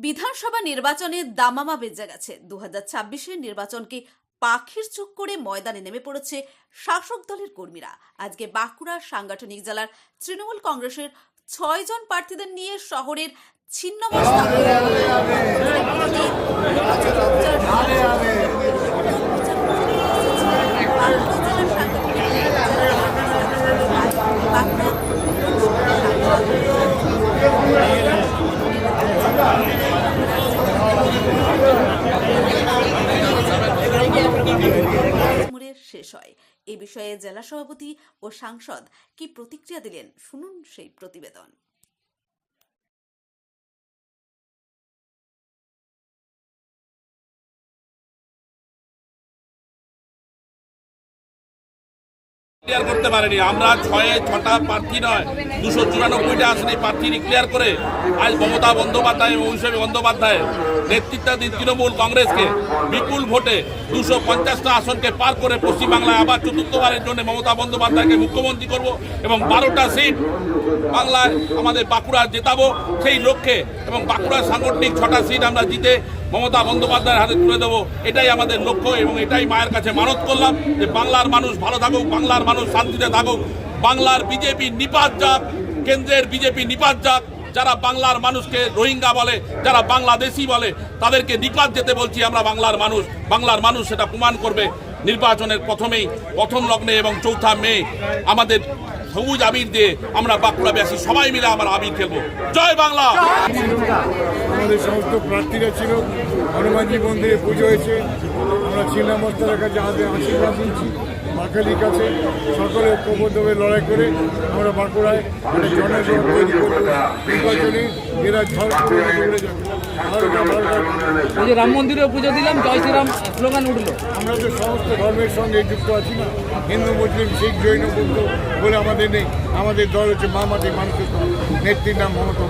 বিধানসভা নির্বাচনে দামামা বেজে গেছে। 2026-এর নির্বাচনকে পাখির চোখ করে ময়দানে নেমে পড়েছে শাসক দলের কর্মীরা। আজকে বাঁকুড়া সাংগঠনিক জেলার তৃণমূল কংগ্রেসের 6 জন প্রার্থীদের নিয়ে শহরের ছিন্নমস্তা শেষ হয়। এ বিষয়ে জেলা সভাপতি ও সাংসদ কি প্রতিক্রিয়া দিলেন, শুনুন সেই প্রতিবেদন। ক্লিয়ার করতে পারেনি। আমরা 6টা প্রার্থী নয় 294টা আসনে প্রার্থী ক্লিয়ার করে আজ মমতা বন্দ্যোপাধ্যায় এবং অভিষেক বন্দ্যোপাধ্যায় নেতৃত্বাধীন তৃণমূল কংগ্রেসকে বিপুল ভোটে 250টা আসনকে পার করে পশ্চিমবাংলায় আবার চতুর্থবারের জন্য মমতা বন্দ্যোপাধ্যায়কে মুখ্যমন্ত্রী করব এবং 12টা সিট বাংলায় আমাদের বাঁকুড়া জেতাবো সেই লক্ষ্যে, এবং বাঁকুড়ার সাংগঠনিক 6টা সিট আমরা জিতে মমতা বন্দ্যোপাধ্যায়ের হাতে তুলে দেবো, এটাই আমাদের লক্ষ্য। এবং এটাই মায়ের কাছে মানত করলাম যে বাংলার মানুষ ভালো থাকুক, বাংলার মানুষ শান্তিতে থাকুক, বাংলার বিজেপি নিপাত যাক, কেন্দ্রের বিজেপি নিপাত যাক। যারা বাংলার মানুষকে রোহিঙ্গা বলে, যারা বাংলাদেশি বলে, তাদেরকে নিপাত যেতে বলছি আমরা। বাংলার মানুষ সেটা প্রমাণ করবে নির্বাচনের প্রথম লগ্নে এবং 4 মে আমাদের সবুজ আবির দিয়ে আমরা বাঁকুড়াবাসী সবাই মিলে আমরা আবির খেলবো। জয় বাংলা। আমাদের সমস্ত প্রার্থীরা ছিল, হনুমানজি মন্দিরে পুজো হয়েছে, আমরা ছিন্নমস্তার কাছে হাতে আশীর্বাদ দিচ্ছি, মাকালির কাছে সকলে ঐক্যবদ্ধভাবে লড়াই করে আমরা বাঁকুড়ায় একটা জনগণ তৈরি করবো। নির্বাচনে এরা ঝড় উড়ে যাবে। রাম মন্দিরেও পুজো দিলাম, জয় শ্রীরাম স্লোগান উঠলো। আমরা তো সমস্ত ধর্মের সঙ্গে যুক্ত আছি না, হিন্দু মুসলিম শিখ জৈন বৌদ্ধ বলে আমাদের নেই। আমাদের দল হচ্ছে মা মাটি মানুষের দল, নেত্রীর নাম মমতা।